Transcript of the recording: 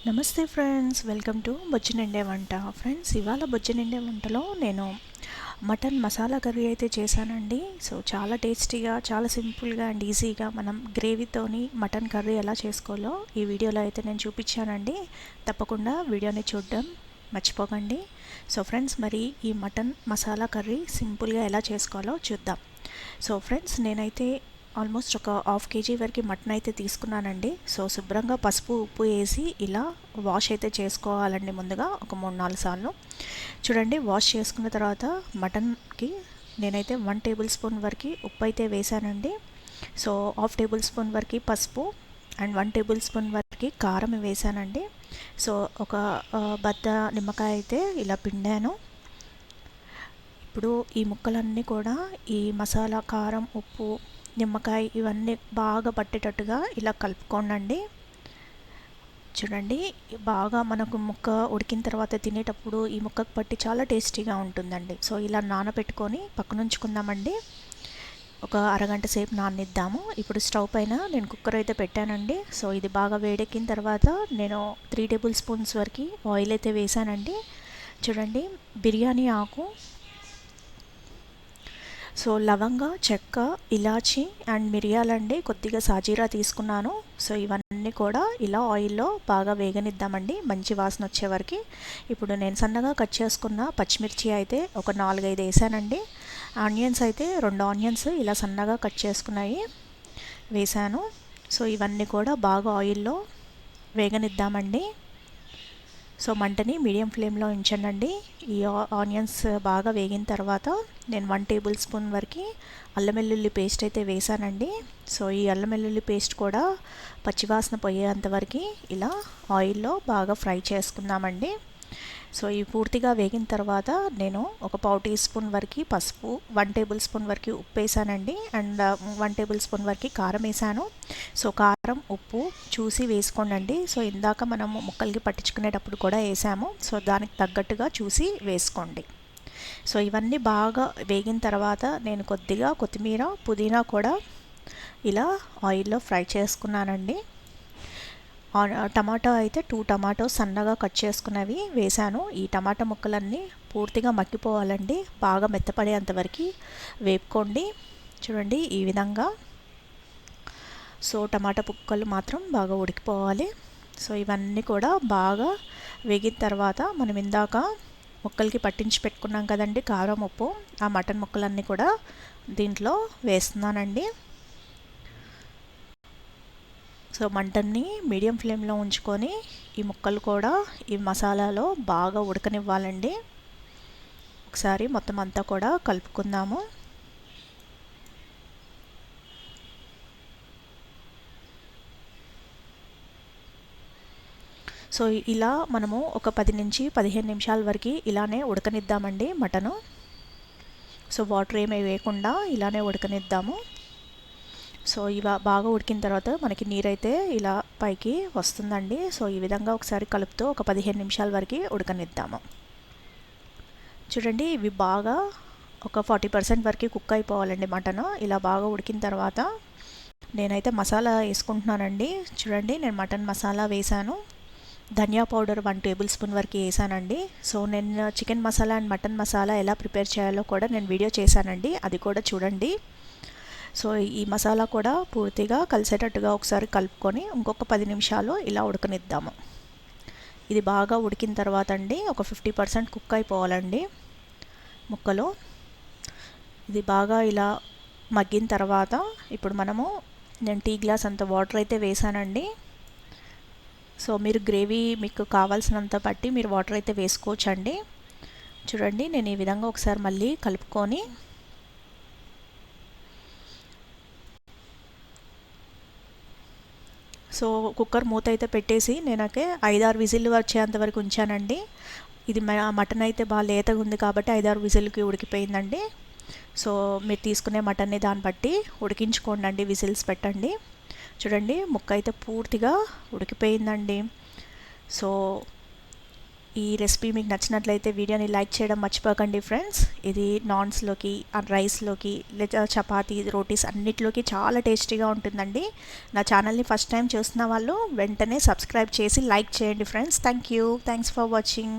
నమస్తే friends, welcome to Bojju నిండే వంట. ఫ్రెండ్స్, ఇవాళ బొజ్జు నిండే వంటలో నేను మటన్ మసాలా కర్రీ అయితే చేశానండి. సో చాలా టేస్టీగా, చాలా సింపుల్గా అండ్ ఈజీగా మనం గ్రేవీతోని మటన్ కర్రీ ఎలా చేసుకోవాలో ఈ వీడియోలో అయితే నేను చూపించానండి. తప్పకుండా వీడియోని చూడడం మర్చిపోకండి. సో ఫ్రెండ్స్, మరి ఈ మటన్ మసాలా కర్రీ సింపుల్గా ఎలా చేసుకోవాలో చూద్దాం. సో ఫ్రెండ్స్, నేనైతే ఆల్మోస్ట్ ఒక హాఫ్ కేజీ వరకు మటన్ అయితే తీసుకున్నానండి. సో శుభ్రంగా పసుపు ఉప్పు వేసి ఇలా వాష్ అయితే చేసుకోవాలండి. ముందుగా ఒక 3-4 సార్లు చూడండి. వాష్ చేసుకున్న తర్వాత మటన్కి నేనైతే 1 టేబుల్ స్పూన్ వరకు ఉప్పు అయితే వేసానండి. సో హాఫ్ టేబుల్ స్పూన్ వరకు పసుపు అండ్ 1 టేబుల్ స్పూన్ వరకు కారం వేసానండి. సో ఒక బద్ద నిమ్మకాయ అయితే ఇలా పిండాను. ఇప్పుడు ఈ ముక్కలన్నీ కూడా ఈ మసాలా, కారం, ఉప్పు, నిమ్మకాయ ఇవన్నీ బాగా పట్టేటట్టుగా ఇలా కలుపుకోండి. చూడండి, బాగా మనకు ముక్క ఉడికిన తర్వాత తినేటప్పుడు ఈ ముక్కకు పట్టి చాలా టేస్టీగా ఉంటుందండి. సో ఇలా నానబెట్టుకొని పక్కన ఉంచుకుందామండి. ఒక అరగంట సేపు నాననిద్దాము. ఇప్పుడు స్టవ్ పైన నేను కుక్కర్ అయితే పెట్టానండి. సో ఇది బాగా వేడెక్కిన తర్వాత నేను 3 టేబుల్ స్పూన్స్ వరకు ఆయిల్ అయితే వేసానండి. చూడండి, బిర్యానీ ఆకు, సో లవంగ, చెక్క, ఇలాచి అండ్ మిరియాలండి, కొద్దిగా సాజీరా తీసుకున్నాను. సో ఇవన్నీ కూడా ఇలా ఆయిల్లో బాగా వేగనిద్దామండి, మంచి వాసన వచ్చే వరకు. ఇప్పుడు నేను సన్నగా కట్ చేసుకున్న పచ్చిమిర్చి అయితే ఒక 4-5 వేసానండి. ఆనియన్స్ అయితే 2 ఆనియన్స్ ఇలా సన్నగా కట్ చేసుకున్నాయి వేసాను. సో ఇవన్నీ కూడా బాగా ఆయిల్లో వేగనిద్దామండి. సో మంటని మీడియం ఫ్లేమ్లో ఉంచండి. ఈ ఆనియన్స్ బాగా వేగిన తర్వాత నేను 1 టేబుల్ స్పూన్ వరకు అల్లం వెల్లుల్లి పేస్ట్ అయితే వేసానండి. సో ఈ అల్లం వెల్లుల్లి పేస్ట్ కూడా పచ్చివాసన పోయేంతవరకు ఇలా ఆయిల్లో బాగా ఫ్రై చేసుకుందామండి. సో ఇవి పూర్తిగా వేగిన తర్వాత నేను ఒక 1/2 టీ స్పూన్ వరకు పసుపు, 1 టేబుల్ స్పూన్ వరకు ఉప్పు వేసానండి అండ్ 1 టేబుల్ స్పూన్ వరకు కారం వేసాను. సో కారం, ఉప్పు చూసి వేసుకోండి. సో ఇందాక మనము ముక్కలకి పట్టించుకునేటప్పుడు కూడా వేసాము. సో దానికి తగ్గట్టుగా చూసి వేసుకోండి. సో ఇవన్నీ బాగా వేగిన తర్వాత నేను కొద్దిగా కొత్తిమీర, పుదీనా కూడా ఇలా ఆయిల్లో ఫ్రై చేసుకున్నానండి. టమాటో అయితే 2 టమాటో సన్నగా కట్ చేసుకున్నవి వేసాను. ఈ టమాటా ముక్కలన్నీ పూర్తిగా మగ్గిపోవాలండి, బాగా మెత్తపడేంతవరకు వేపుకోండి. చూడండి ఈ విధంగా. సో టమాటా ముక్కలు మాత్రం బాగా ఉడికిపోవాలి. సో ఇవన్నీ కూడా బాగా వేగిన తర్వాత మనం ఇందాక ముక్కలకి పట్టించి పెట్టుకున్నాం కదండి కారం, ఉప్పు, ఆ మటన్ ముక్కలన్నీ కూడా దీంట్లో వేస్తున్నానండి. సో మంటని మీడియం ఫ్లేమ్లో ఉంచుకొని ఈ ముక్కలు కూడా ఈ మసాలాలో బాగా ఉడకనివ్వాలండి. ఒకసారి మొత్తం అంతా కూడా కలుపుకుందాము. సో ఇలా మనము ఒక 10 నుంచి 15 నిమిషాల వరకు ఇలానే ఉడకనిద్దామండి మటను. సో వాటర్ ఏమీ వేయకుండా ఇలానే ఉడకనిద్దాము. సో ఇవి బాగా ఉడికిన తర్వాత మనకి నీరైతే ఇలా పైకి వస్తుందండి. సో ఈ విధంగా ఒకసారి కలుపుతూ ఒక 15 నిమిషాల వరకు ఉడకనిద్దాము. చూడండి, ఇవి బాగా ఒక 40% వరకు కుక్ అయిపోవాలండి మటన్. ఇలా బాగా ఉడికిన తర్వాత నేనైతే మసాలా వేసుకుంటున్నానండి. చూడండి, నేను మటన్ మసాలా వేసాను. ధనియా పౌడర్ 1 టేబుల్ స్పూన్ వరకు వేసానండి. సో నేను chicken masala and mutton masala ఎలా ప్రిపేర్ చేయాలో కూడా నేను వీడియో చేశానండి, అది కూడా చూడండి. సో ఈ మసాలా కూడా పూర్తిగా కలిసేటట్టుగా ఒకసారి కలుపుకొని ఇంకొక 10 నిమిషాలు ఇలా ఉడకనిద్దాము. ఇది బాగా ఉడికిన తర్వాత అండి ఒక 50% కుక్ అయిపోవాలండి ముక్కలు. ఇది బాగా ఇలా మగ్గిన తర్వాత ఇప్పుడు నేను టీ గ్లాస్ అంత వాటర్ అయితే వేసానండి. సో మీరు గ్రేవీ మీకు కావాల్సినంత బట్టి మీరు వాటర్ అయితే వేసుకోవచ్చండి. చూడండి, నేను ఈ విధంగా ఒకసారి మళ్ళీ కలుపుకొని సో కుక్కర్ మూత అయితే పెట్టేసి నేనైతే 5-6 విజిల్లు వచ్చేంతవరకు ఉంచానండి. ఇది మటన్ అయితే బాగా లేతగా ఉంది కాబట్టి 5-6 విజిల్కి ఉడికిపోయిందండి. సో మీరు తీసుకునే మటన్ని దాన్ని బట్టి ఉడికించుకోండి, విజిల్స్ పెట్టండి. చూడండి, ముక్క అయితే పూర్తిగా ఉడికిపోయిందండి. సో ఈ రెసిపీ మీకు నచ్చినట్లయితే వీడియోని లైక్ చేయడం మర్చిపోకండి ఫ్రెండ్స్. ఇది నాన్స్లోకి, రైస్లోకి, లేదా చపాతీ, రోటీస్ అన్నిట్లోకి చాలా టేస్టీగా ఉంటుందండి. నా ఛానల్ని ఫస్ట్ టైం చూస్తున్న వాళ్ళు వెంటనే సబ్స్క్రైబ్ చేసి లైక్ చేయండి ఫ్రెండ్స్. Thanks for watching.